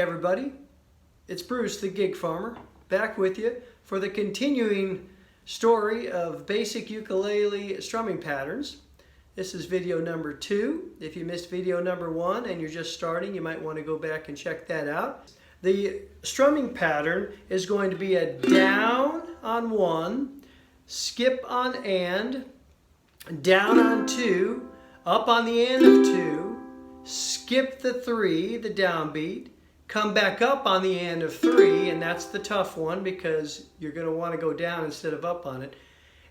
everybody, it's Bruce the Gig Farmer back with you for the continuing story of basic ukulele strumming patterns. This is video number 2. If you missed video number 1 and you're just starting, you might want to go back and check that out. The strumming pattern is going to be a down on 1, skip on and, down on 2, up on the and of 2, skip the 3, the downbeat, come back up on the and of 3, and that's the tough one because you're going to want to go down instead of up on it.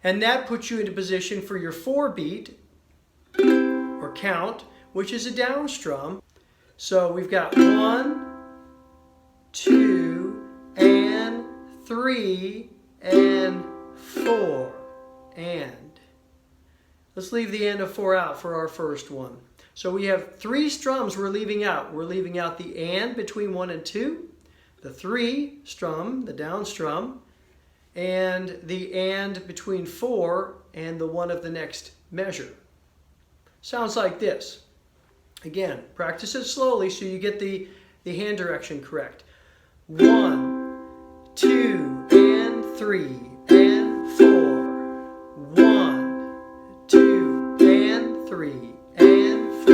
And that puts you into position for your 4 beat, or count, which is a down strum. So we've got 1, 2, and 3, and 4, and. Let's leave the and of 4 out for our first one. So we have 3 strums we're leaving out. We're leaving out the and between 1 and 2, the 3 strum, the down strum, and the and between 4 and the 1 of the next measure. Sounds like this. Again, practice it slowly so you get the hand direction correct. 1, 2, and 3, and 4. 1, 2, and 3, and 4.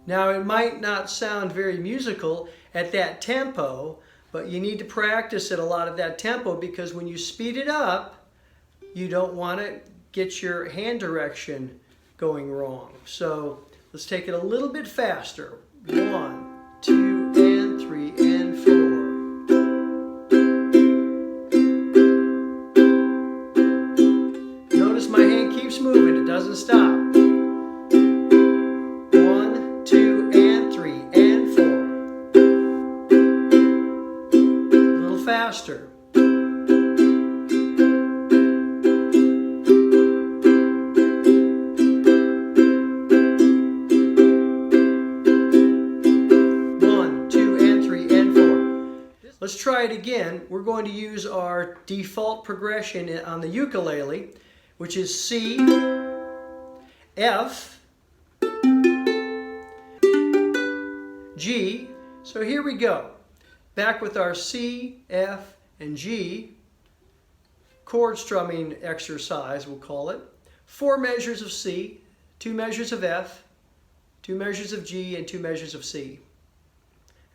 Now it might not sound very musical at that tempo, but you need to practice at a lot of that tempo because when you speed it up, you don't want to get your hand direction going wrong. So let's take it a little bit faster. 1, 2, and 3, and 4. Notice my hand keeps moving, it doesn't stop. 1, 2, and 3, and 4. A little faster. Let's try it again. We're going to use our default progression on the ukulele, which is C, F, G. So here we go. Back with our C, F, and G chord strumming exercise, we'll call it. 4 measures of C, 2 measures of F, 2 measures of G, and 2 measures of C.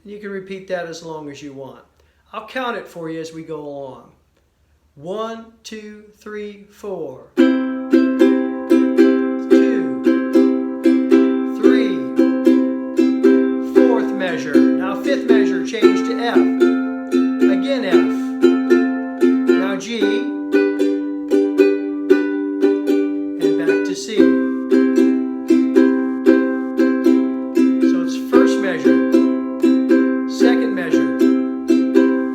And you can repeat that as long as you want. I'll count it for you as we go along. 1, 2, 3, 4. 2, 3. 4th measure. Now 5th measure, change to F. Again F. Now G. And back to C. So it's 1st measure, 2nd measure,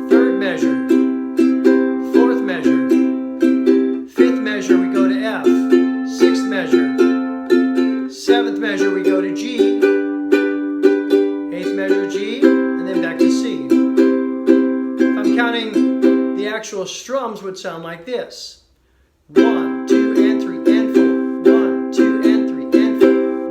4th measure, 5th measure we go to F, 6th measure, 7th measure we go to G, 8th measure G, and then back to C. If I'm counting, the actual strums would sound like this. 1, 2, and 3, and 4. 1, 2, and 3, and 4.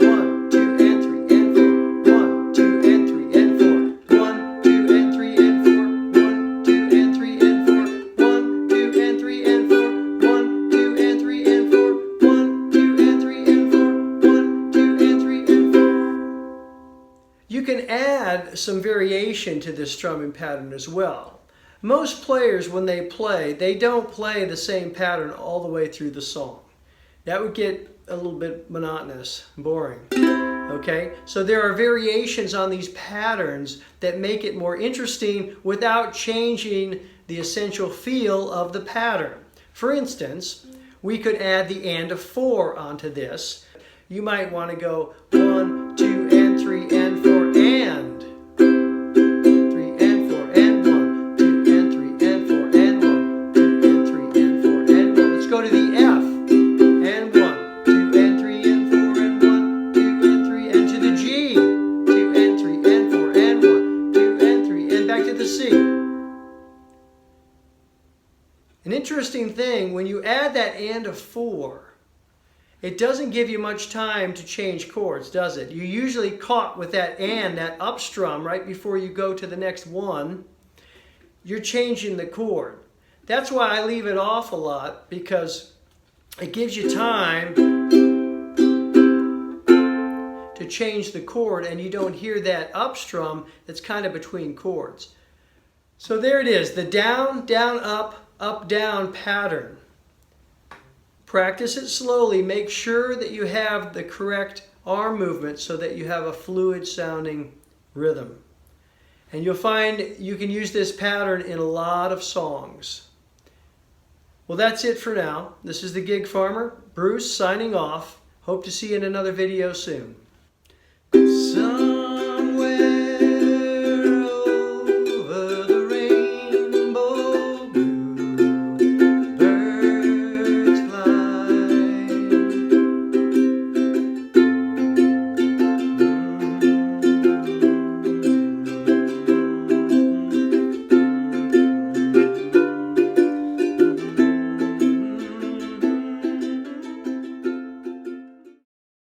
1, 2, and 3, and 4. 1, 2, and 3, and 4. 1, 2, and 3, and 4. 1, 2, and 3, and 4. 1, 2, and 3, and 4. 1, 2, and 3, and 4. 1, 2, and 3, and 4. 1, 2, and 3, and 4. You can add some variation to this strumming pattern as well. Most players, when they play, they don't play the same pattern all the way through the song. That would get a little bit monotonous, boring. Okay, so there are variations on these patterns that make it more interesting without changing the essential feel of the pattern. For instance, we could add the and of 4 onto this. You might want to go 1, 2, and 3, and 4, and 3, and 4, and 1, 2, and 3, and 4, and 1, 2, and 3, and 4, and 1. Let's go to the F, and 1, 2, and 3, and 4, and 1, 2, and 3, and to the G, 2, and 3, and 4, and 1, 2, and 3, and back to the C. interesting thing, when you add that and of 4, it doesn't give you much time to change chords, does it? You're usually caught with that and, that up strum, right before you go to the next one. You're changing the chord. That's why I leave it off a lot, because it gives you time to change the chord and you don't hear that up strum that's kind of between chords. So there it is, the down, down, up, down pattern. Practice it slowly. Make sure that you have the correct arm movement so that you have a fluid sounding rhythm. And you'll find you can use this pattern in a lot of songs. Well, that's it for now. This is the Gig Farmer, Bruce, signing off. Hope to see you in another video soon.